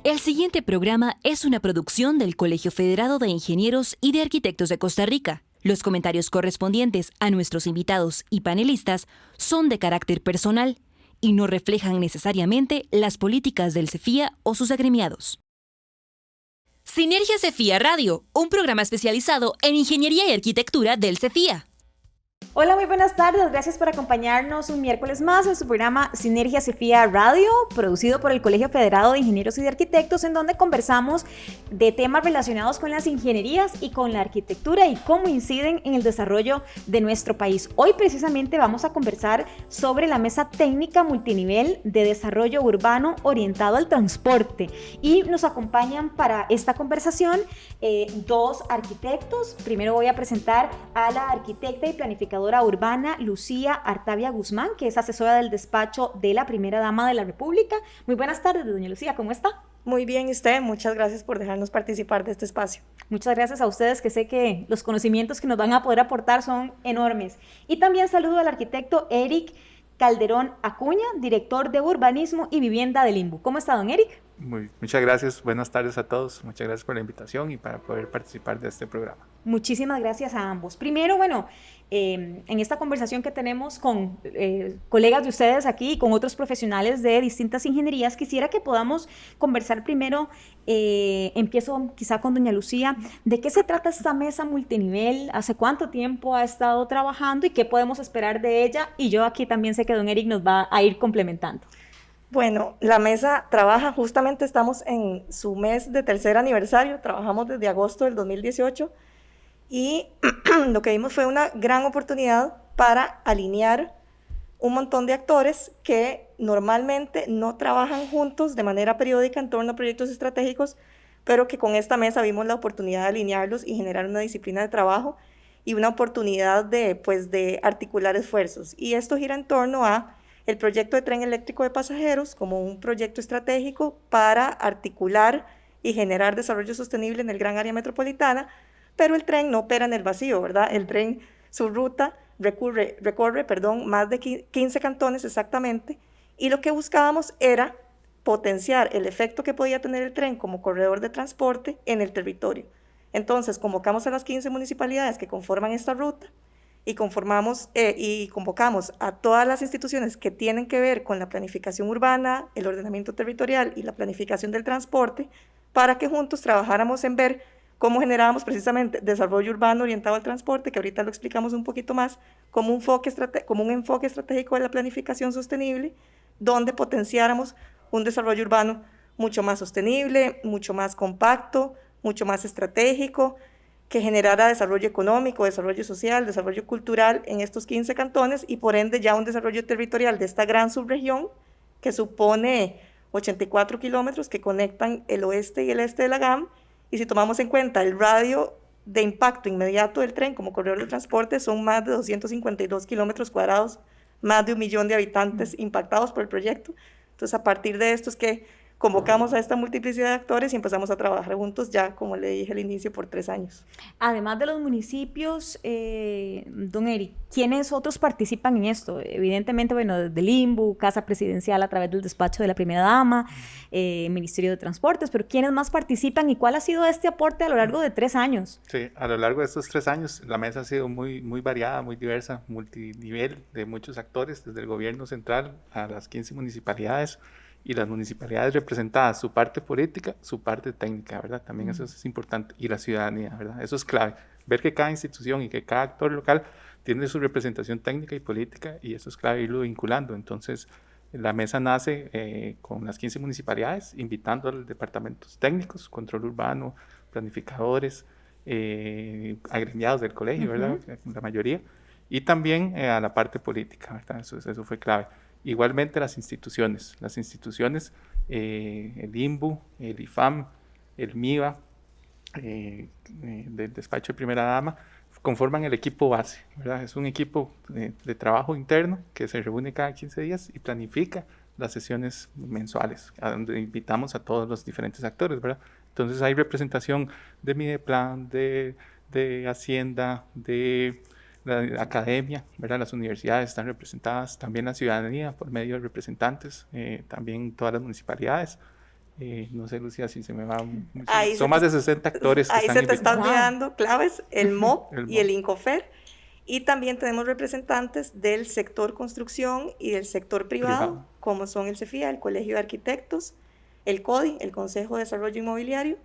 El siguiente programa es una producción del Colegio Federado de Ingenieros y de Arquitectos de Costa Rica. Los comentarios correspondientes a nuestros invitados y panelistas son de carácter personal y no reflejan necesariamente las políticas del CEFIA o sus agremiados. Sinergia CEFIA Radio, un programa especializado en ingeniería y arquitectura del CEFIA. Hola, muy buenas tardes. Gracias por acompañarnos un miércoles más en su programa Sinergia CEFIA Radio, producido por el Colegio Federado de Ingenieros y de Arquitectos, en donde conversamos de temas relacionados con las ingenierías y con la arquitectura y cómo inciden en el desarrollo de nuestro país. Hoy precisamente vamos a conversar sobre la mesa técnica multinivel de desarrollo urbano orientado al transporte, y nos acompañan para esta conversación dos arquitectos. Primero voy a presentar a la arquitecta y planificadora urbana Lucía Artavia Guzmán, que es asesora del despacho de la primera dama de la República. Muy buenas tardes, doña Lucía, ¿cómo está? Muy bien, ¿y usted? Muchas gracias por dejarnos participar de este espacio. Muchas gracias a ustedes, que sé que los conocimientos que nos van a poder aportar son enormes. Y también saludo al arquitecto Eric Calderón Acuña, director de Urbanismo y Vivienda del INBU. ¿Cómo está, don Eric? Muchas gracias, buenas tardes a todos, muchas gracias por la invitación y para poder participar de este programa. Muchísimas gracias a ambos. Primero, en esta conversación que tenemos con colegas de ustedes aquí y con otros profesionales de distintas ingenierías, quisiera que podamos conversar primero, empiezo quizá con doña Lucía, ¿de qué se trata esta mesa multinivel? ¿Hace cuánto tiempo ha estado trabajando y qué podemos esperar de ella? Y yo aquí también sé que don Eric nos va a ir complementando. Bueno, la mesa trabaja, justamente estamos en su mes de tercer aniversario, trabajamos desde agosto del 2018 y lo que vimos fue una gran oportunidad para alinear un montón de actores que normalmente no trabajan juntos de manera periódica en torno a proyectos estratégicos, pero que con esta mesa vimos la oportunidad de alinearlos y generar una disciplina de trabajo y una oportunidad de articular esfuerzos. Y esto gira en torno a el proyecto de tren eléctrico de pasajeros como un proyecto estratégico para articular y generar desarrollo sostenible en el gran área metropolitana, pero el tren no opera en el vacío, ¿verdad? El tren, su ruta recorre más de 15 cantones exactamente, y lo que buscábamos era potenciar el efecto que podía tener el tren como corredor de transporte en el territorio. Entonces, convocamos a las 15 municipalidades que conforman esta ruta, y convocamos a todas las instituciones que tienen que ver con la planificación urbana, el ordenamiento territorial y la planificación del transporte, para que juntos trabajáramos en ver cómo generábamos precisamente desarrollo urbano orientado al transporte, que ahorita lo explicamos un poquito más, como un enfoque estratégico de la planificación sostenible, donde potenciáramos un desarrollo urbano mucho más sostenible, mucho más compacto, mucho más estratégico, que generara desarrollo económico, desarrollo social, desarrollo cultural en estos 15 cantones y por ende ya un desarrollo territorial de esta gran subregión que supone 84 kilómetros que conectan el oeste y el este de la GAM, y si tomamos en cuenta el radio de impacto inmediato del tren como corredor de transporte, son más de 252 kilómetros cuadrados, más de 1 millón de habitantes impactados por el proyecto. Entonces, a partir de esto es que convocamos a esta multiplicidad de actores y empezamos a trabajar juntos ya, como le dije al inicio, por 3 años. Además de los municipios, don Eric, ¿quiénes otros participan en esto? Evidentemente, desde el INBU, Casa Presidencial a través del despacho de la Primera Dama, Ministerio de Transportes, pero ¿quiénes más participan y cuál ha sido este aporte a lo largo de 3 años? Sí, a lo largo de estos 3 años la mesa ha sido muy variada, muy diversa, multinivel, de muchos actores, desde el gobierno central a las 15 municipalidades, y las municipalidades representadas, su parte política, su parte técnica, ¿verdad? También eso es importante, y la ciudadanía, ¿verdad? Eso es clave, ver que cada institución y que cada actor local tiene su representación técnica y política, y eso es clave irlo vinculando. Entonces, la mesa nace con las 15 municipalidades, invitando a los departamentos técnicos, control urbano, planificadores, agremiados del colegio, ¿verdad? La mayoría, y también a la parte política, ¿verdad? Eso fue clave. Igualmente las instituciones, el INBU, el IFAM, el MIVA, del despacho de primera dama, conforman el equipo base, ¿verdad? Es un equipo de trabajo interno que se reúne cada 15 días y planifica las sesiones mensuales, a donde invitamos a todos los diferentes actores, ¿verdad? Entonces hay representación de Mideplan, de Hacienda, de la academia, ¿verdad? Las universidades están representadas, también la ciudadanía por medio de representantes, también todas las municipalidades. No sé, Lucía, si se me va... Son más de 60 actores que están invitados. Ahí se te están olvidando claves, el MOP y el INCOFER. Y también tenemos representantes del sector construcción y del sector privado, como son el CEFIA, el Colegio de Arquitectos, el CODI, el Consejo de Desarrollo Inmobiliario,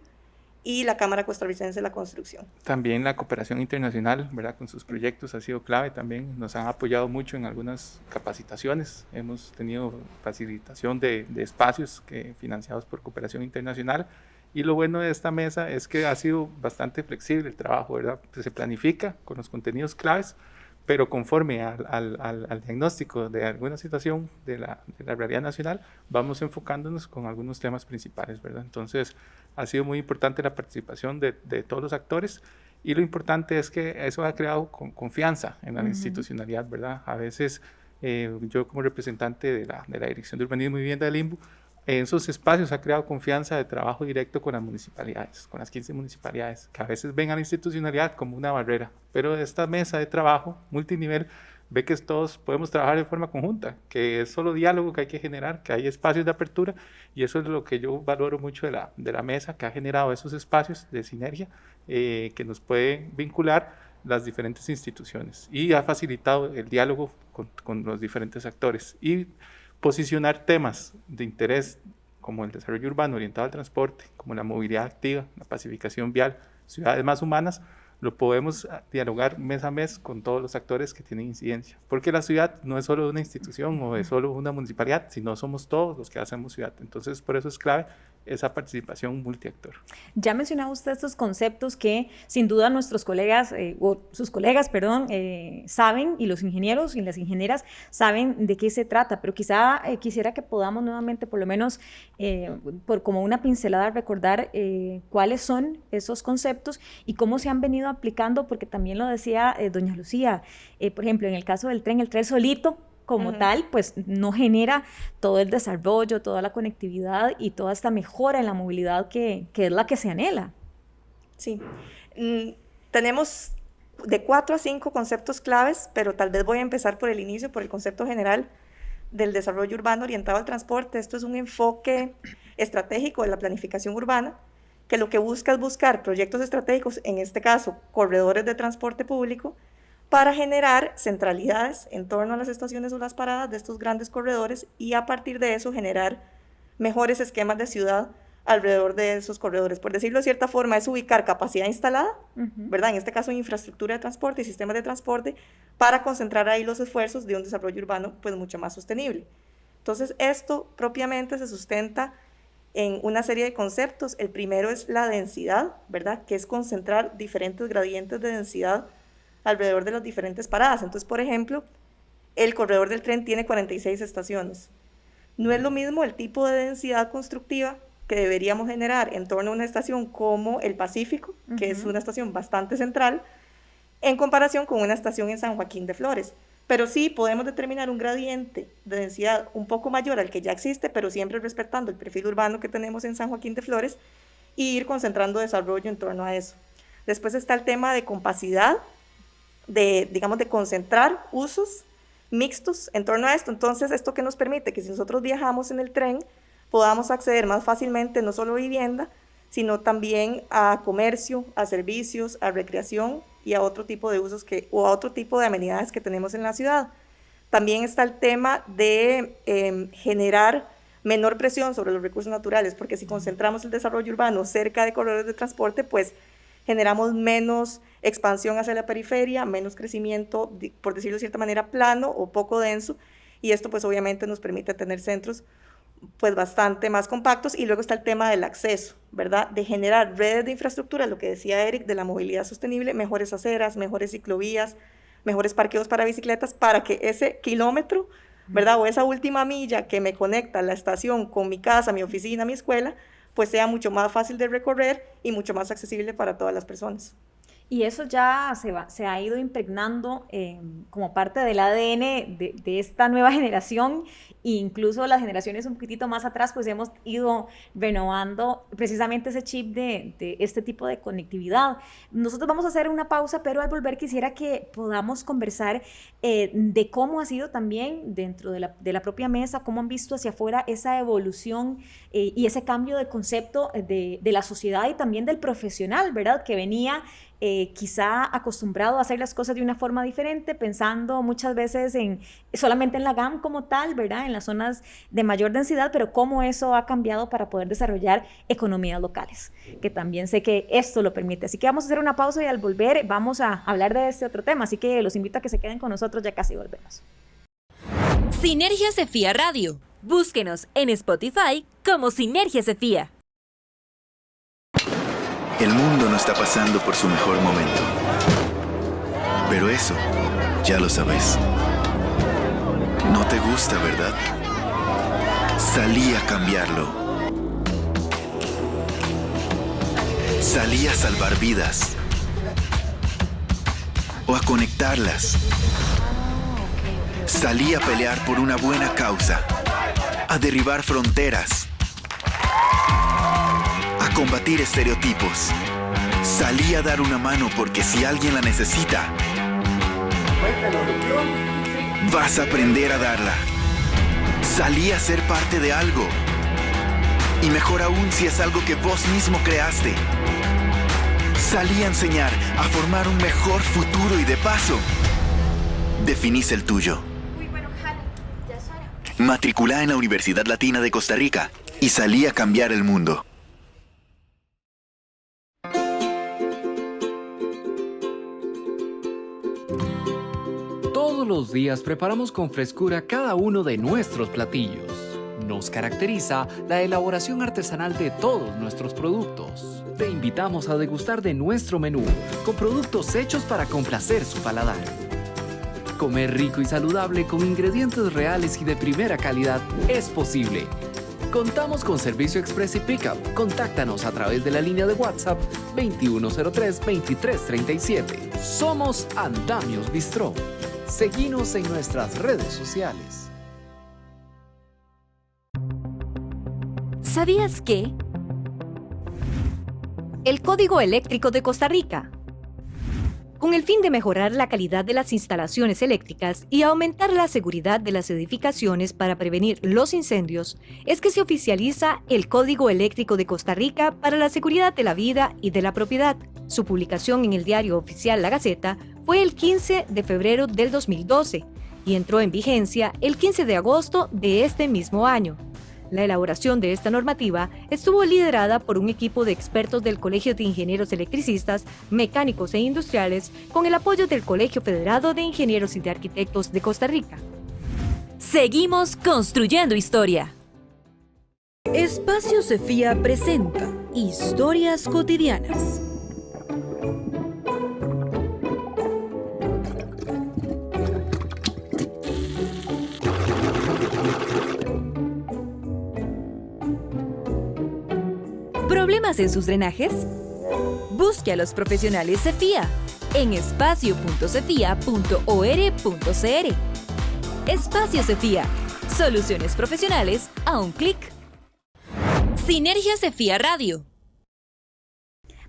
y la Cámara Costarricense de la Construcción. También la cooperación internacional, ¿verdad? Con sus proyectos ha sido clave también. Nos han apoyado mucho en algunas capacitaciones. Hemos tenido facilitación de espacios financiados por cooperación internacional. Y lo bueno de esta mesa es que ha sido bastante flexible el trabajo, ¿verdad? Se planifica con los contenidos claves, pero conforme al diagnóstico de alguna situación de la realidad nacional, vamos enfocándonos con algunos temas principales, ¿verdad? Entonces, ha sido muy importante la participación de todos los actores, y lo importante es que eso ha creado confianza en la institucionalidad, ¿verdad? A veces, yo como representante de la Dirección de Urbanismo y Vivienda del INBU, en esos espacios ha creado confianza de trabajo directo con las municipalidades, con las 15 municipalidades, que a veces ven a la institucionalidad como una barrera, pero esta mesa de trabajo multinivel ve que todos podemos trabajar de forma conjunta, que es solo diálogo que hay que generar, que hay espacios de apertura, y eso es lo que yo valoro mucho de la mesa, que ha generado esos espacios de sinergia que nos puede vincular las diferentes instituciones, y ha facilitado el diálogo con los diferentes actores, y posicionar temas de interés como el desarrollo urbano orientado al transporte, como la movilidad activa, la pacificación vial, ciudades más humanas, lo podemos dialogar mes a mes con todos los actores que tienen incidencia, porque la ciudad no es solo una institución o es solo una municipalidad, sino somos todos los que hacemos ciudad. Entonces, por eso es clave esa participación multiactor. Ya mencionaba usted estos conceptos que sin duda nuestros colegas, o sus colegas, perdón, saben, y los ingenieros y las ingenieras saben de qué se trata, pero quizá quisiera que podamos nuevamente, por lo menos, por como una pincelada, recordar cuáles son esos conceptos y cómo se han venido aplicando, porque también lo decía doña Lucía, por ejemplo, en el caso del tren, el tren solito, como tal, pues no genera todo el desarrollo, toda la conectividad y toda esta mejora en la movilidad que es la que se anhela. Sí, tenemos de 4 a 5 conceptos claves, pero tal vez voy a empezar por el inicio, por el concepto general del desarrollo urbano orientado al transporte. Esto es un enfoque estratégico de la planificación urbana, que lo que busca es buscar proyectos estratégicos, en este caso, corredores de transporte público, para generar centralidades en torno a las estaciones o las paradas de estos grandes corredores, y a partir de eso generar mejores esquemas de ciudad alrededor de esos corredores. Por decirlo de cierta forma, es ubicar capacidad instalada, ¿verdad? En este caso, infraestructura de transporte y sistemas de transporte, para concentrar ahí los esfuerzos de un desarrollo urbano pues mucho más sostenible. Entonces, esto propiamente se sustenta en una serie de conceptos. El primero es la densidad, ¿verdad? Que es concentrar diferentes gradientes de densidad alrededor de las diferentes paradas. Entonces, por ejemplo, el corredor del tren tiene 46 estaciones. No es lo mismo el tipo de densidad constructiva que deberíamos generar en torno a una estación como el Pacífico, que es una estación bastante central, en comparación con una estación en San Joaquín de Flores. Pero sí podemos determinar un gradiente de densidad un poco mayor al que ya existe, pero siempre respetando el perfil urbano que tenemos en San Joaquín de Flores, y ir concentrando desarrollo en torno a eso. Después está el tema de compacidad, digamos, de concentrar usos mixtos en torno a esto. Entonces, esto que nos permite que si nosotros viajamos en el tren, podamos acceder más fácilmente no solo a vivienda, sino también a comercio, a servicios, a recreación y a otro tipo de usos o a otro tipo de amenidades que tenemos en la ciudad. También está el tema de generar menor presión sobre los recursos naturales, porque si concentramos el desarrollo urbano cerca de corredores de transporte, pues generamos menos expansión hacia la periferia, menos crecimiento, por decirlo de cierta manera, plano o poco denso, y esto pues obviamente nos permite tener centros pues bastante más compactos, y luego está el tema del acceso, ¿verdad? De generar redes de infraestructura, lo que decía Eric, de la movilidad sostenible, mejores aceras, mejores ciclovías, mejores parqueos para bicicletas, para que ese kilómetro, ¿verdad? O esa última milla que me conecta la estación con mi casa, mi oficina, mi escuela, pues sea mucho más fácil de recorrer y mucho más accesible para todas las personas. Y eso ya se ha ido impregnando como parte del ADN de esta nueva generación, e incluso las generaciones un poquitito más atrás, pues hemos ido renovando precisamente ese chip de este tipo de conectividad. Nosotros vamos a hacer una pausa, pero al volver quisiera que podamos conversar de cómo ha sido también dentro de la propia mesa, cómo han visto hacia afuera esa evolución y ese cambio de concepto de la sociedad y también del profesional, ¿verdad? Que venía quizá acostumbrado a hacer las cosas de una forma diferente, pensando muchas veces solamente en la GAM como tal, ¿verdad? En las zonas de mayor densidad, pero cómo eso ha cambiado para poder desarrollar economías locales, que también sé que esto lo permite. Así que vamos a hacer una pausa y al volver vamos a hablar de este otro tema, así que los invito a que se queden con nosotros, ya casi volvemos. Sinergia Cefía Radio. Búsquenos en Spotify como Sinergia Cefía. El mundo no está pasando por su mejor momento. Pero eso, ya lo sabes. No te gusta, ¿verdad? Salí a cambiarlo. Salí a salvar vidas. O a conectarlas. Salí a pelear por una buena causa. A derribar fronteras. A combatir estereotipos. Salí a dar una mano porque si alguien la necesita, vas a aprender a darla. Salí a ser parte de algo. Y mejor aún si es algo que vos mismo creaste. Salí a enseñar, a formar un mejor futuro y de paso, definís el tuyo. Matriculá en la Universidad Latina de Costa Rica y salí a cambiar el mundo. Todos los días preparamos con frescura cada uno de nuestros platillos. Nos caracteriza la elaboración artesanal de todos nuestros productos. Te invitamos a degustar de nuestro menú con productos hechos para complacer su paladar. Comer rico y saludable con ingredientes reales y de primera calidad es posible. Contamos con servicio express y pickup. Contáctanos a través de la línea de WhatsApp 2103-2337. Somos Andamios Bistró. Seguinos en nuestras redes sociales. ¿Sabías que? El Código Eléctrico de Costa Rica. Con el fin de mejorar la calidad de las instalaciones eléctricas y aumentar la seguridad de las edificaciones para prevenir los incendios, es que se oficializa el Código Eléctrico de Costa Rica para la seguridad de la vida y de la propiedad. Su publicación en el diario oficial La Gaceta fue el 15 de febrero del 2012 y entró en vigencia el 15 de agosto de este mismo año. La elaboración de esta normativa estuvo liderada por un equipo de expertos del Colegio de Ingenieros Electricistas, Mecánicos e Industriales, con el apoyo del Colegio Federado de Ingenieros y de Arquitectos de Costa Rica. Seguimos construyendo historia. Espacio Cefía presenta Historias Cotidianas. ¿Problemas en sus drenajes? Busque a los profesionales Cefía en espacio.cefía.or.cr. Espacio Cefía. Soluciones profesionales a un clic. Sinergia Cefía Radio.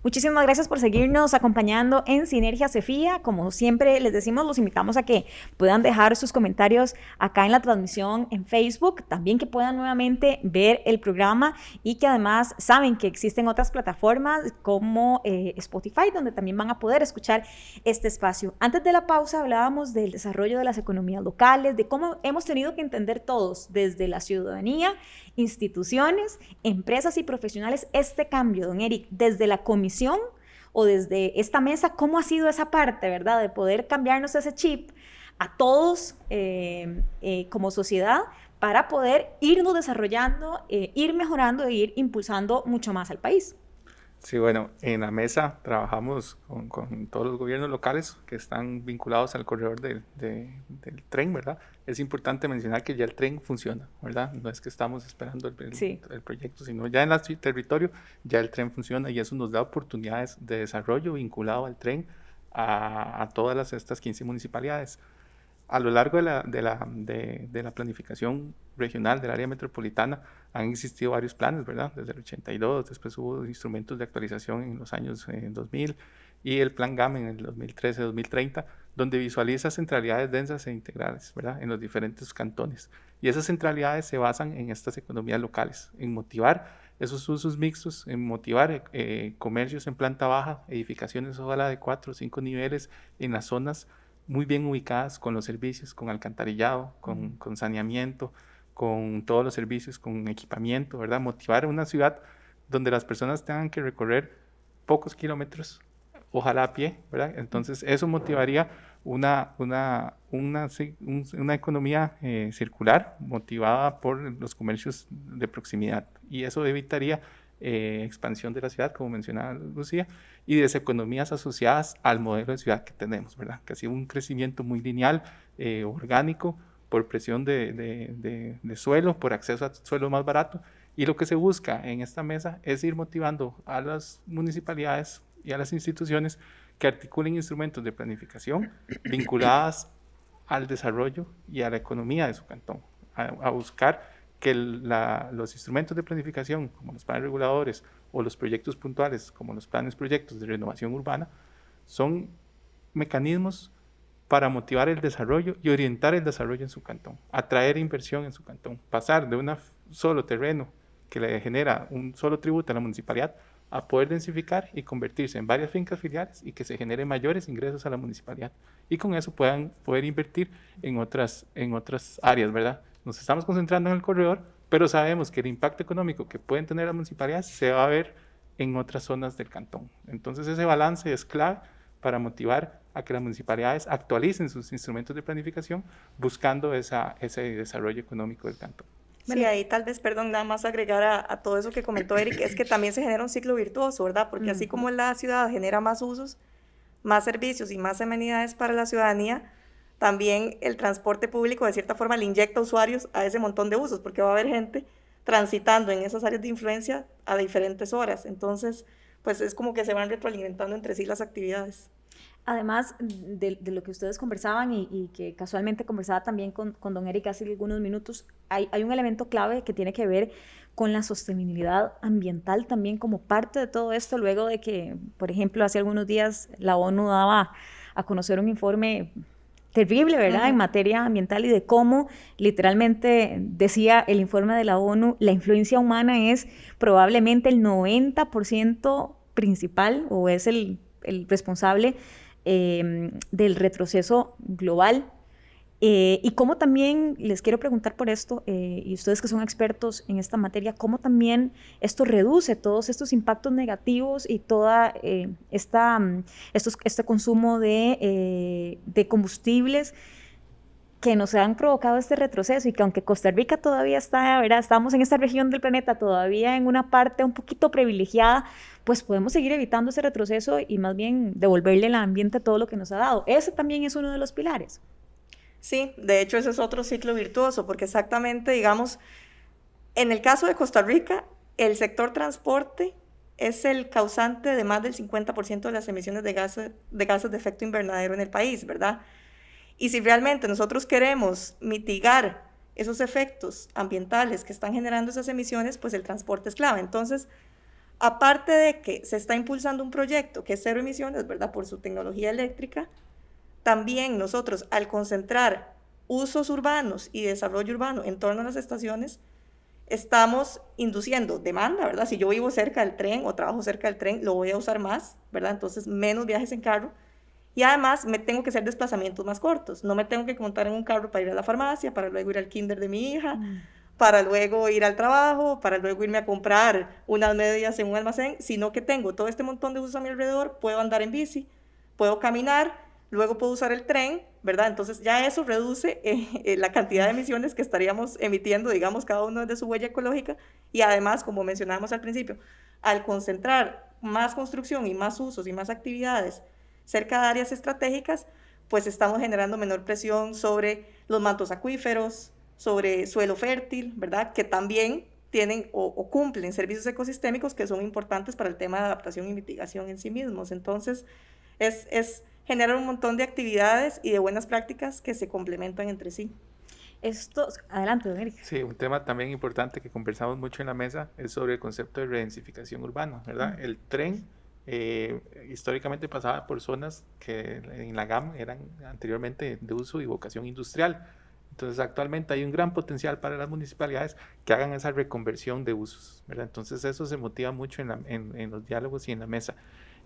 Muchísimas gracias por seguirnos acompañando en Sinergia Cefía. Como siempre les decimos, los invitamos a que puedan dejar sus comentarios acá en la transmisión en Facebook, también que puedan nuevamente ver el programa y que además saben que existen otras plataformas como Spotify, donde también van a poder escuchar este espacio. Antes de la pausa hablábamos del desarrollo de las economías locales, de cómo hemos tenido que entender todos, desde la ciudadanía, instituciones, empresas y profesionales, este cambio, don Eric, desde la comisión o desde esta mesa, ¿cómo ha sido esa parte, verdad, de poder cambiarnos ese chip a todos como sociedad para poder irnos desarrollando, ir mejorando e ir impulsando mucho más al país. Sí, bueno, en la mesa trabajamos con todos los gobiernos locales que están vinculados al corredor del tren, ¿verdad? Es importante mencionar que ya el tren funciona, ¿verdad? No es que estamos esperando el proyecto, sino ya en el territorio ya el tren funciona y eso nos da oportunidades de desarrollo vinculado al tren a todas estas 15 municipalidades. A lo largo de la planificación regional del área metropolitana han existido varios planes, ¿verdad? Desde el 82, después hubo instrumentos de actualización en los años 2000 y el plan GAM en el 2013-2030, donde visualiza centralidades densas e integrales, ¿verdad? En los diferentes cantones. Y esas centralidades se basan en estas economías locales, en motivar esos usos mixtos, en motivar comercios en planta baja, edificaciones ojalá de 4 o 5 niveles en las zonas muy bien ubicadas con los servicios, con alcantarillado, con saneamiento, con todos los servicios, con equipamiento, ¿verdad? Motivar una ciudad donde las personas tengan que recorrer pocos kilómetros, ojalá a pie, ¿verdad? Entonces eso motivaría una economía circular motivada por los comercios de proximidad y eso evitaría expansión de la ciudad, como mencionaba Lucía, y de esas economías asociadas al modelo de ciudad que tenemos, ¿verdad? Que ha sido un crecimiento muy lineal, orgánico, por presión de suelo, por acceso a suelo más barato, y lo que se busca en esta mesa es ir motivando a las municipalidades y a las instituciones que articulen instrumentos de planificación vinculadas al desarrollo y a la economía de su cantón, a buscar que los instrumentos de planificación, como los planes reguladores o los proyectos puntuales, como los proyectos de renovación urbana, son mecanismos para motivar el desarrollo y orientar el desarrollo en su cantón, atraer inversión en su cantón, pasar de un solo terreno que le genera un solo tributo a la municipalidad a poder densificar y convertirse en varias fincas filiales y que se generen mayores ingresos a la municipalidad y con eso puedan poder invertir en otras áreas, ¿verdad? Nos estamos concentrando en el corredor, pero sabemos que el impacto económico que pueden tener las municipalidades se va a ver en otras zonas del cantón. Entonces ese balance es clave para motivar a que las municipalidades actualicen sus instrumentos de planificación buscando ese desarrollo económico del cantón. Sí, ahí tal vez, perdón, nada más agregar a todo eso que comentó Eric, es que también se genera un ciclo virtuoso, ¿verdad? Porque así como la ciudad genera más usos, más servicios y más amenidades para la ciudadanía, también el transporte público de cierta forma le inyecta usuarios a ese montón de usos, porque va a haber gente transitando en esas áreas de influencia a diferentes horas. Entonces, pues es como que se van retroalimentando entre sí las actividades. Además de lo que ustedes conversaban y que casualmente conversaba también con don Eric hace algunos minutos, hay un elemento clave que tiene que ver con la sostenibilidad ambiental también como parte de todo esto, luego de que, por ejemplo, hace algunos días la ONU daba a conocer un informe terrible, ¿verdad?, en materia ambiental y de cómo literalmente decía el informe de la ONU, la influencia humana es probablemente el 90% principal o es el responsable del retroceso global. Y cómo también, les quiero preguntar por esto, y ustedes que son expertos en esta materia, cómo también esto reduce todos estos impactos negativos y toda este consumo de combustibles que nos han provocado este retroceso y que aunque Costa Rica todavía está, ¿verdad?, estamos en esta región del planeta todavía en una parte un poquito privilegiada, pues podemos seguir evitando ese retroceso y más bien devolverle al ambiente todo lo que nos ha dado. Ese también es uno de los pilares. Sí, de hecho ese es otro ciclo virtuoso, porque exactamente, digamos, en el caso de Costa Rica, el sector transporte es el causante de más del 50% de las emisiones de gases de efecto invernadero en el país, ¿verdad? Y si realmente nosotros queremos mitigar esos efectos ambientales que están generando esas emisiones, pues el transporte es clave. Entonces, aparte de que se está impulsando un proyecto que es cero emisiones, ¿verdad?, por su tecnología eléctrica, también nosotros, al concentrar usos urbanos y desarrollo urbano en torno a las estaciones, estamos induciendo demanda, ¿verdad? Si yo vivo cerca del tren o trabajo cerca del tren, lo voy a usar más, ¿verdad? Entonces, menos viajes en carro. Y además, me tengo que hacer desplazamientos más cortos. No me tengo que montar en un carro para ir a la farmacia, para luego ir al kinder de mi hija, para luego ir al trabajo, para luego irme a comprar unas medias en un almacén, sino que tengo todo este montón de usos a mi alrededor, puedo andar en bici, puedo caminar, luego puedo usar el tren, ¿verdad? Entonces ya eso reduce la cantidad de emisiones que estaríamos emitiendo, digamos, cada uno de su huella ecológica, y además, como mencionábamos al principio, al concentrar más construcción y más usos y más actividades cerca de áreas estratégicas, pues estamos generando menor presión sobre los mantos acuíferos, sobre suelo fértil, ¿verdad? Que también tienen o cumplen servicios ecosistémicos que son importantes para el tema de adaptación y mitigación en sí mismos. Entonces, es generar un montón de actividades y de buenas prácticas que se complementan entre sí. Adelante, don Eric. Sí, un tema también importante que conversamos mucho en la mesa es sobre el concepto de redensificación urbana, ¿verdad? El tren históricamente pasaba por zonas que en la GAM eran anteriormente de uso y vocación industrial. Entonces actualmente hay un gran potencial para las municipalidades que hagan esa reconversión de usos, ¿verdad? Entonces eso se motiva mucho en los diálogos y en la mesa.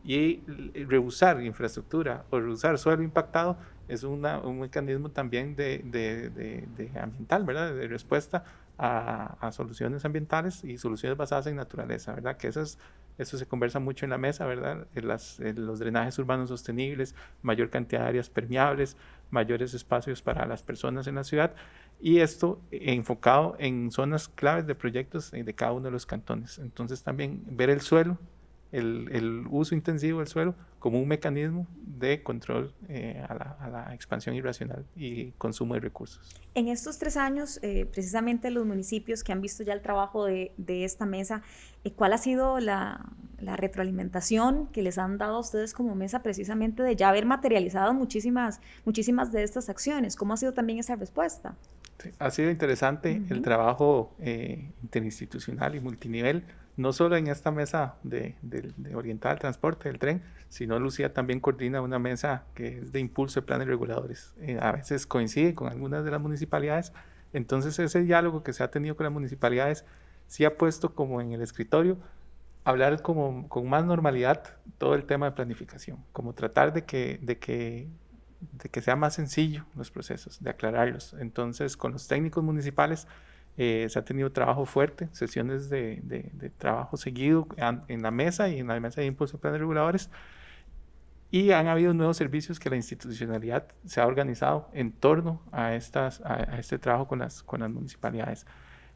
Y reusar infraestructura o reusar suelo impactado es un mecanismo también de ambiental, ¿verdad? De respuesta a soluciones ambientales y soluciones basadas en naturaleza, ¿verdad? Que eso se conversa mucho en la mesa, ¿verdad? Los drenajes urbanos sostenibles, mayor cantidad de áreas permeables, mayores espacios para las personas en la ciudad, y esto enfocado en zonas claves de proyectos de cada uno de los cantones. Entonces también ver el suelo, el uso intensivo del suelo como un mecanismo de control a la expansión irracional y consumo de recursos. En estos 3 años, precisamente los municipios que han visto ya el trabajo de esta mesa, ¿cuál ha sido la retroalimentación que les han dado a ustedes como mesa precisamente de ya haber materializado muchísimas de estas acciones? ¿Cómo ha sido también esa respuesta? Sí, ha sido interesante el trabajo interinstitucional y multinivel, no solo en esta mesa de orientada al transporte del tren, sino Lucía también coordina una mesa que es de impulso de planes reguladores. A veces coincide con algunas de las municipalidades, entonces ese diálogo que se ha tenido con las municipalidades sí ha puesto como en el escritorio hablar con más normalidad todo el tema de planificación, como tratar de que sea más sencillo los procesos, de aclararlos. Entonces con los técnicos municipales se ha tenido trabajo fuerte, sesiones de trabajo seguido en la mesa y en la mesa de impulso de planes reguladores, y han habido nuevos servicios que la institucionalidad se ha organizado en torno a este trabajo con las municipalidades.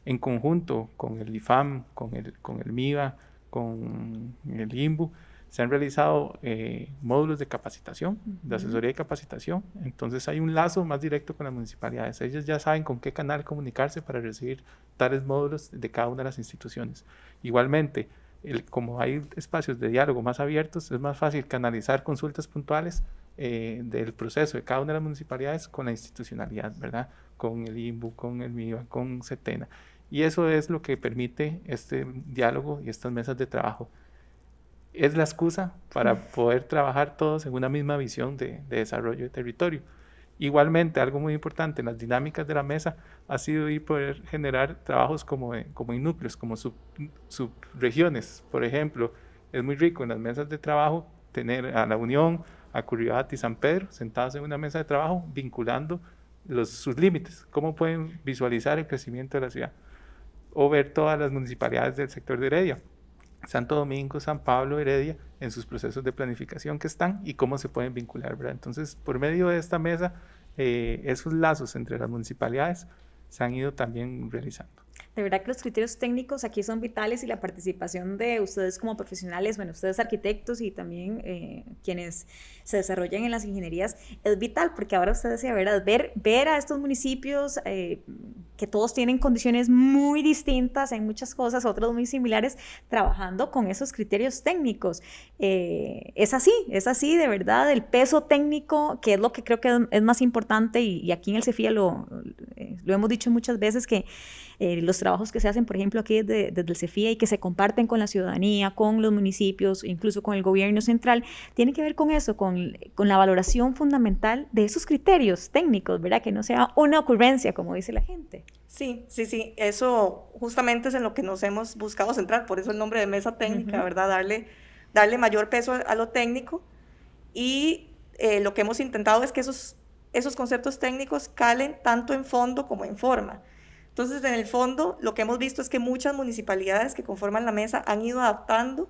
En conjunto con el IFAM, con el MIVA, con el INBU, se han realizado módulos de capacitación, de asesoría y capacitación. Entonces hay un lazo más directo con las municipalidades. Ellos ya saben con qué canal comunicarse para recibir tales módulos de cada una de las instituciones. Igualmente, como hay espacios de diálogo más abiertos, es más fácil canalizar consultas puntuales del proceso de cada una de las municipalidades con la institucionalidad, ¿verdad? Con el INBU, con el MIVA, con CETENA. Y eso es lo que permite este diálogo y estas mesas de trabajo. Es la excusa para poder trabajar todos en una misma visión de desarrollo de territorio. Igualmente, algo muy importante en las dinámicas de la mesa ha sido poder generar trabajos como en núcleos, como subregiones. Por ejemplo, es muy rico en las mesas de trabajo tener a La Unión, a Curridabat y San Pedro sentados en una mesa de trabajo vinculando sus límites, cómo pueden visualizar el crecimiento de la ciudad, o ver todas las municipalidades del sector de Heredia, Santo Domingo, San Pablo, Heredia, en sus procesos de planificación que están y cómo se pueden vincular, ¿verdad? Entonces, por medio de esta mesa, esos lazos entre las municipalidades se han ido también realizando. De verdad que los criterios técnicos aquí son vitales y la participación de ustedes como profesionales, bueno, ustedes arquitectos y también quienes se desarrollan en las ingenierías, es vital porque ahora ustedes, ¿verdad? Ver a estos municipios que todos tienen condiciones muy distintas en muchas cosas, otros muy similares, trabajando con esos criterios técnicos. Es así, de verdad, el peso técnico, que es lo que creo que es más importante y aquí en el CEFIA lo hemos dicho muchas veces que los trabajos que se hacen, por ejemplo, aquí desde el CEFIA y que se comparten con la ciudadanía, con los municipios, incluso con el gobierno central, tiene que ver con eso, con la valoración fundamental de esos criterios técnicos, ¿verdad? Que no sea una ocurrencia, como dice la gente. Sí, eso justamente es en lo que nos hemos buscado centrar, por eso el nombre de mesa técnica, ¿verdad? Darle mayor peso a lo técnico, y lo que hemos intentado es que esos conceptos técnicos calen tanto en fondo como en forma. Entonces, en el fondo, lo que hemos visto es que muchas municipalidades que conforman la mesa han ido adaptando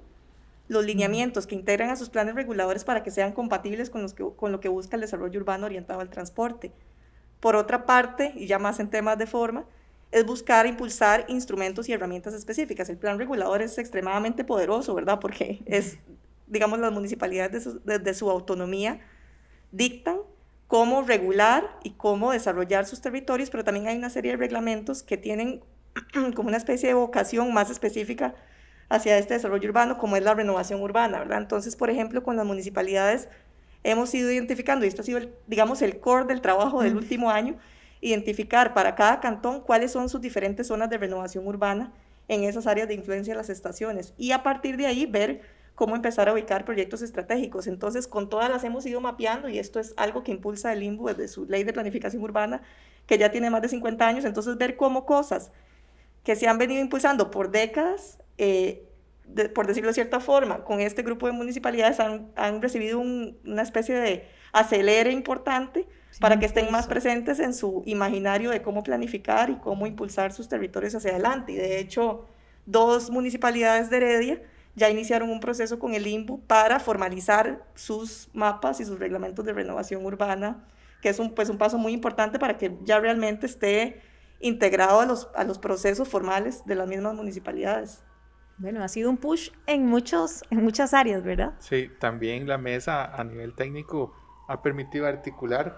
los lineamientos que integran a sus planes reguladores para que sean compatibles con lo que busca el desarrollo urbano orientado al transporte. Por otra parte, y ya más en temas de forma, es buscar impulsar instrumentos y herramientas específicas. El plan regulador es extremadamente poderoso, ¿verdad? Porque es, digamos, las municipalidades desde su autonomía dictan cómo regular y cómo desarrollar sus territorios, pero también hay una serie de reglamentos que tienen como una especie de vocación más específica hacia este desarrollo urbano, como es la renovación urbana, ¿verdad? Entonces, por ejemplo, con las municipalidades hemos ido identificando, y este ha sido, digamos, el core del trabajo del último año, identificar para cada cantón cuáles son sus diferentes zonas de renovación urbana en esas áreas de influencia de las estaciones, y a partir de ahí ver cómo empezar a ubicar proyectos estratégicos. Entonces, con todas las hemos ido mapeando, y esto es algo que impulsa el INBU desde su ley de planificación urbana, que ya tiene más de 50 años, entonces ver cómo cosas que se han venido impulsando por décadas, por decirlo de cierta forma, con este grupo de municipalidades han recibido una especie de acelere importante para que estén más presentes en su imaginario de cómo planificar y cómo impulsar sus territorios hacia adelante. Y de hecho, 2 municipalidades de Heredia ya iniciaron un proceso con el INBU para formalizar sus mapas y sus reglamentos de renovación urbana, que es un paso muy importante para que ya realmente esté integrado a los procesos formales de las mismas municipalidades. Bueno, ha sido un push en muchas áreas, ¿verdad? Sí, también la mesa a nivel técnico ha permitido articular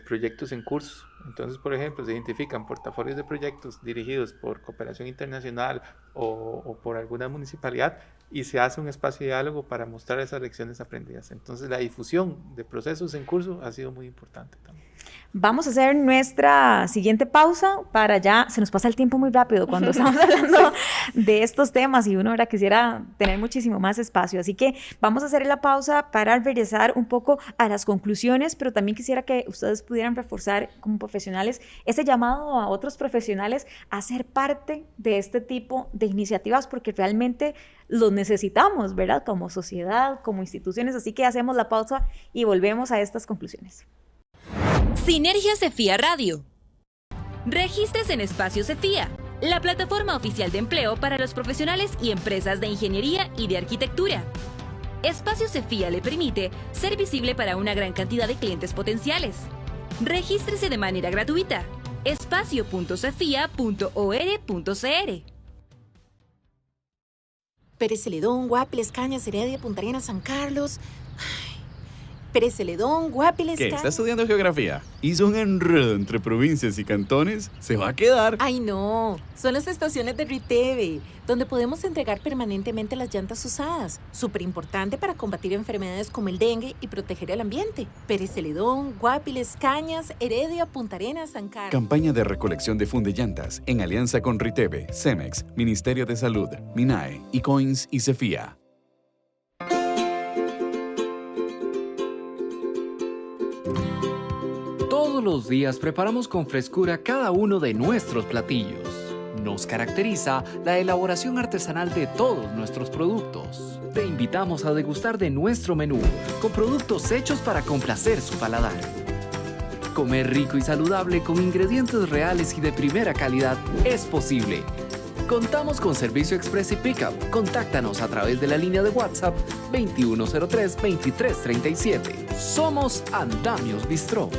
proyectos en curso. Entonces, por ejemplo, se identifican portafolios de proyectos dirigidos por cooperación internacional o por alguna municipalidad, y se hace un espacio de diálogo para mostrar esas lecciones aprendidas. Entonces, la difusión de procesos en curso ha sido muy importante también. Vamos a hacer nuestra siguiente pausa para ya, se nos pasa el tiempo muy rápido cuando estamos hablando de estos temas, y uno ahora quisiera tener muchísimo más espacio. Así que vamos a hacer la pausa para regresar un poco a las conclusiones, pero también quisiera que ustedes pudieran reforzar como profesionales ese llamado a otros profesionales a ser parte de este tipo de iniciativas, porque realmente los necesitamos, ¿verdad? Como sociedad, como instituciones. Así que hacemos la pausa y volvemos a estas conclusiones. Sinergia Cefía Radio. Regístrese en Espacio Cefía, la plataforma oficial de empleo para los profesionales y empresas de ingeniería y de arquitectura. Espacio Cefía le permite ser visible para una gran cantidad de clientes potenciales. Regístrese de manera gratuita. espacio.cefia.or.cr. Pérez Celedón, Guapiles, Cañas, Heredia, Punta Arenas, San Carlos. Pérez Celedón, Guapiles, ¿Qué? ¿Está estudiando geografía? ¿Hizo un enredo entre provincias y cantones? ¿Se va a quedar? Ay, no. Son las estaciones de Riteve, donde podemos entregar permanentemente las llantas usadas. Súper importante para combatir enfermedades como el dengue y proteger el ambiente. Pérez Celedón, Guapiles, Cañas, Heredia, Punta Arenas, San Carlos. Campaña de recolección de fundellantas en alianza con Riteve, Cemex, Ministerio de Salud, MINAE, Ecoins y Cefía. Todos los días preparamos con frescura cada uno de nuestros platillos. Nos caracteriza la elaboración artesanal de todos nuestros productos. Te invitamos a degustar de nuestro menú, con productos hechos para complacer su paladar. Comer rico y saludable con ingredientes reales y de primera calidad es posible. Contamos con servicio express y pickup. Contáctanos a través de la línea de WhatsApp 2103-2337. Somos Andamios Bistró.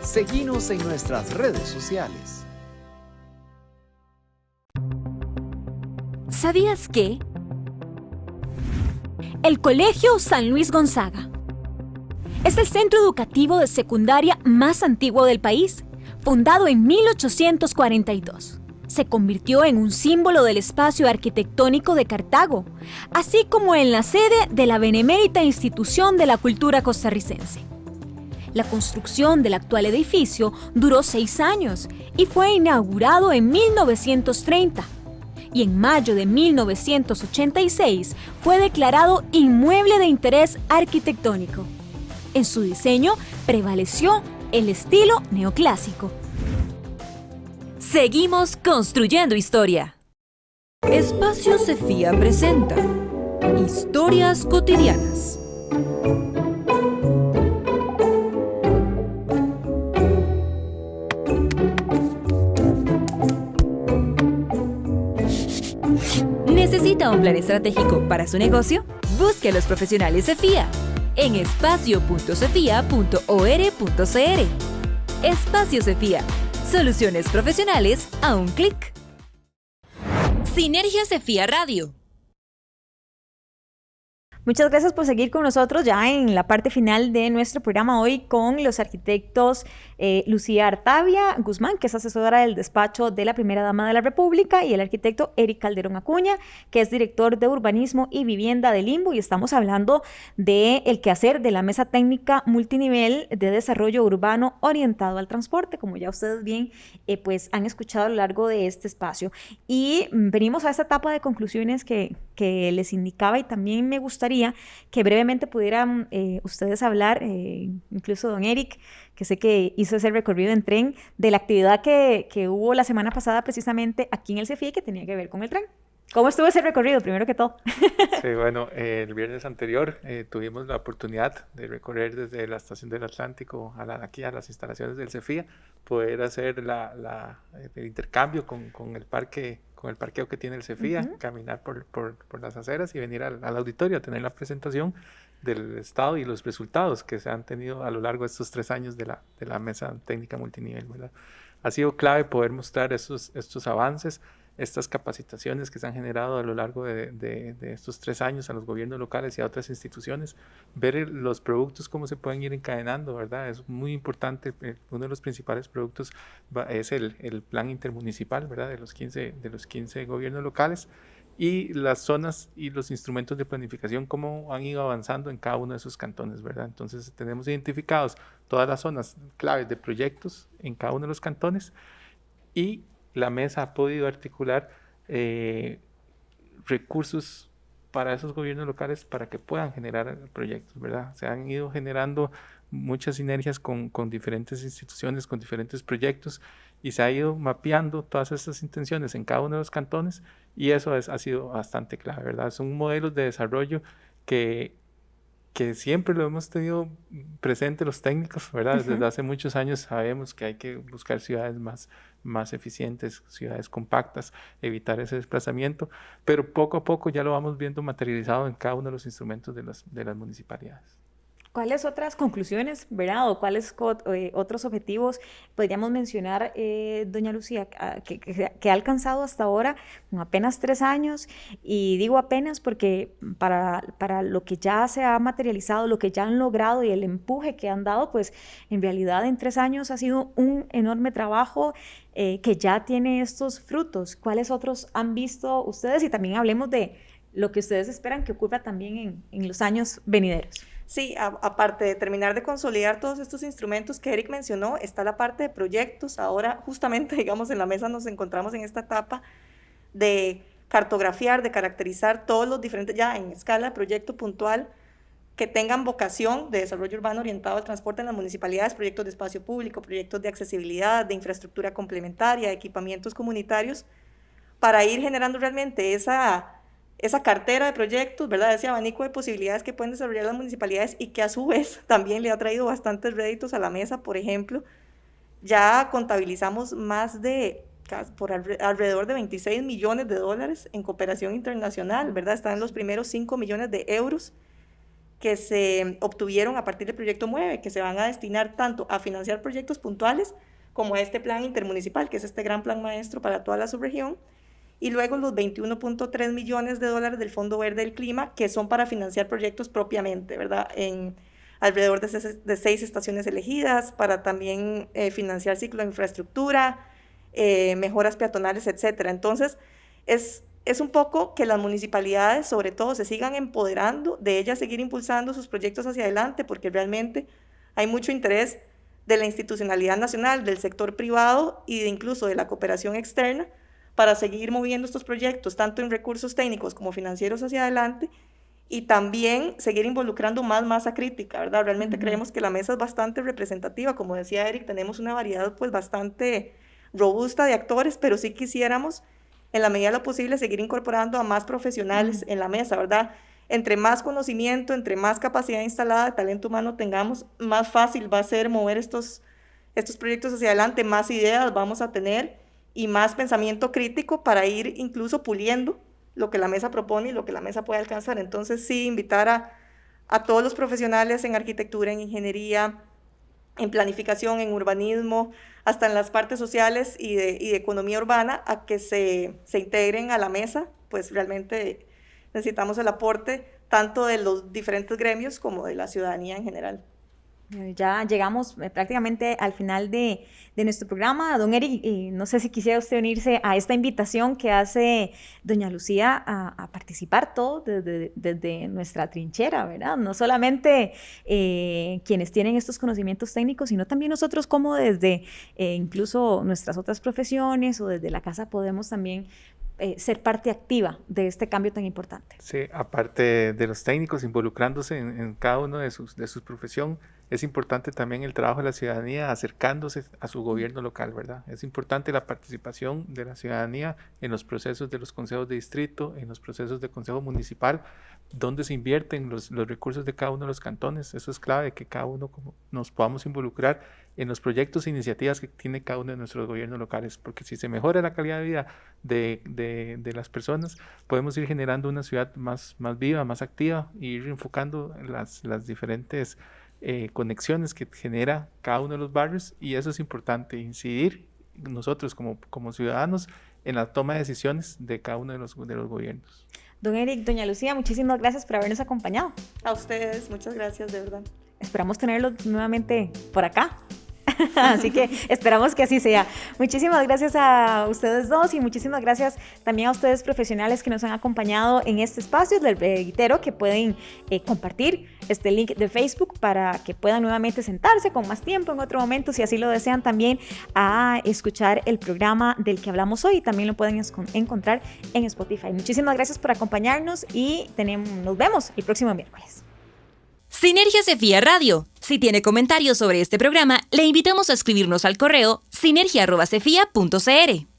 Seguinos en nuestras redes sociales. ¿Sabías que? El Colegio San Luis Gonzaga es el centro educativo de secundaria más antiguo del país, fundado en 1842. Se convirtió en un símbolo del espacio arquitectónico de Cartago, así como en la sede de la benemérita institución de la cultura costarricense. La construcción del actual edificio duró 6 años y fue inaugurado en 1930. Y en mayo de 1986 fue declarado inmueble de interés arquitectónico. En su diseño prevaleció el estilo neoclásico. Seguimos construyendo historia. Espacio Cefía presenta Historias cotidianas. ¿Necesita un plan estratégico para su negocio? Busque a los profesionales Cefía en espacio.cefía.or.cr. Espacio Cefía. Soluciones profesionales a un clic. Sinergia Cefía Radio. Muchas gracias por seguir con nosotros ya en la parte final de nuestro programa hoy con los arquitectos Lucía Artavia Guzmán, que es asesora del despacho de la Primera Dama de la República, y el arquitecto Eric Calderón Acuña, que es director de Urbanismo y Vivienda de Limbo, y estamos hablando del quehacer de la Mesa Técnica Multinivel de Desarrollo Urbano orientado al transporte, como ya ustedes bien pues han escuchado a lo largo de este espacio. Y venimos a esta etapa de conclusiones que les indicaba, y también me gustaría que brevemente pudieran ustedes hablar, incluso don Eric, que sé que hizo ese recorrido en tren, de la actividad que hubo la semana pasada precisamente aquí en el CEFIE que tenía que ver con el tren. ¿Cómo estuvo ese recorrido, primero que todo? Sí, bueno, el viernes anterior tuvimos la oportunidad de recorrer desde la Estación del Atlántico aquí a las instalaciones del CEFIA, poder hacer el intercambio con el parqueo que tiene el CEFIA, caminar por las aceras y venir al auditorio a tener la presentación del estado y los resultados que se han tenido a lo largo de estos 3 años de la Mesa Técnica Multinivel, ¿verdad? Ha sido clave poder mostrar estos avances, estas capacitaciones que se han generado a lo largo de estos 3 años a los gobiernos locales y a otras instituciones, ver los productos cómo se pueden ir encadenando, ¿verdad? Es muy importante. Uno de los principales productos es el plan intermunicipal, ¿verdad? De los 15 gobiernos locales, y las zonas y los instrumentos de planificación, cómo han ido avanzando en cada uno de esos cantones, ¿verdad? Entonces tenemos identificados todas las zonas claves de proyectos en cada uno de los cantones, y la mesa ha podido articular recursos para esos gobiernos locales para que puedan generar proyectos, ¿verdad? Se han ido generando muchas sinergias con diferentes instituciones, con diferentes proyectos, y se ha ido mapeando todas estas intenciones en cada uno de los cantones, y eso ha sido bastante clave, ¿verdad? Son modelos de desarrollo que siempre lo hemos tenido presente los técnicos, ¿verdad? Desde hace muchos años sabemos que hay que buscar ciudades más eficientes, ciudades compactas, evitar ese desplazamiento, pero poco a poco ya lo vamos viendo materializado en cada uno de los instrumentos de las municipalidades. ¿Cuáles otras conclusiones, verdad? ¿O cuáles otros objetivos podríamos mencionar, doña Lucía, que ha alcanzado hasta ahora con apenas 3 años? Y digo apenas porque para lo que ya se ha materializado, lo que ya han logrado y el empuje que han dado, pues en realidad en 3 años ha sido un enorme trabajo que ya tiene estos frutos. ¿Cuáles otros han visto ustedes? Y también hablemos de lo que ustedes esperan que ocurra también en los años venideros. Sí, aparte de terminar de consolidar todos estos instrumentos que Eric mencionó, está la parte de proyectos. Ahora, justamente, digamos, en la mesa nos encontramos en esta etapa de cartografiar, de caracterizar todos los diferentes, ya en escala de proyecto puntual, que tengan vocación de desarrollo urbano orientado al transporte en las municipalidades, proyectos de espacio público, proyectos de accesibilidad, de infraestructura complementaria, de equipamientos comunitarios, para ir generando realmente esa cartera de proyectos, ¿verdad? Ese abanico de posibilidades que pueden desarrollar las municipalidades, y que a su vez también le ha traído bastantes réditos a la mesa. Por ejemplo, ya contabilizamos por alrededor de 26 millones de dólares en cooperación internacional, ¿verdad? Están en los primeros 5 millones de euros que se obtuvieron a partir del proyecto MUEVE, que se van a destinar tanto a financiar proyectos puntuales como a este plan intermunicipal, que es este gran plan maestro para toda la subregión, y luego los 21.3 millones de dólares del Fondo Verde del Clima, que son para financiar proyectos propiamente, ¿verdad? En alrededor de 6 estaciones elegidas, para también financiar ciclo de infraestructura, mejoras peatonales, etcétera. Entonces, es un poco que las municipalidades, sobre todo, se sigan empoderando de ellas, seguir impulsando sus proyectos hacia adelante, porque realmente hay mucho interés de la institucionalidad nacional, del sector privado y incluso de la cooperación externa, para seguir moviendo estos proyectos, tanto en recursos técnicos como financieros, hacia adelante, y también seguir involucrando más masa crítica, ¿verdad? Realmente creemos que la mesa es bastante representativa. Como decía Eric, tenemos una variedad pues bastante robusta de actores, pero sí quisiéramos, en la medida de lo posible, seguir incorporando a más profesionales en la mesa, ¿verdad? Entre más conocimiento, entre más capacidad instalada de talento humano tengamos, más fácil va a ser mover estos proyectos hacia adelante, más ideas vamos a tener y más pensamiento crítico para ir incluso puliendo lo que la mesa propone y lo que la mesa puede alcanzar. Entonces sí, invitar a todos los profesionales en arquitectura, en ingeniería, en planificación, en urbanismo, hasta en las partes sociales y de economía urbana, a que se integren a la mesa. Pues realmente necesitamos el aporte tanto de los diferentes gremios como de la ciudadanía en general. Ya llegamos prácticamente al final de nuestro programa. Don Eric, no sé si quisiera usted unirse a esta invitación que hace doña Lucía a participar todos desde nuestra trinchera, ¿verdad? No solamente quienes tienen estos conocimientos técnicos, sino también nosotros como desde incluso nuestras otras profesiones o desde la casa podemos también ser parte activa de este cambio tan importante. Sí, aparte de los técnicos involucrándose en cada uno de su profesión, es importante también el trabajo de la ciudadanía acercándose a su gobierno local, ¿verdad? Es importante la participación de la ciudadanía en los procesos de los consejos de distrito, en los procesos de consejo municipal, donde se invierten los recursos de cada uno de los cantones. Eso es clave, que cada uno nos podamos involucrar en los proyectos e iniciativas que tiene cada uno de nuestros gobiernos locales, porque si se mejora la calidad de vida de las personas, podemos ir generando una ciudad más viva, más activa, e ir enfocando las diferentes conexiones que genera cada uno de los barrios, y eso es importante, incidir nosotros como ciudadanos en la toma de decisiones de cada uno de los gobiernos. Don Eric, doña Lucía, muchísimas gracias por habernos acompañado. A ustedes, muchas gracias, de verdad. Esperamos tenerlos nuevamente por acá. Así que esperamos que así sea. Muchísimas gracias a ustedes dos y muchísimas gracias también a ustedes profesionales que nos han acompañado en este espacio. Les reitero que pueden compartir este link de Facebook para que puedan nuevamente sentarse con más tiempo en otro momento, si así lo desean, también a escuchar el programa del que hablamos hoy. También lo pueden encontrar en Spotify. Muchísimas gracias por acompañarnos y nos vemos el próximo miércoles. Sinergia Cefía Radio. Si tiene comentarios sobre este programa, le invitamos a escribirnos al correo sinergia@cefia.cr.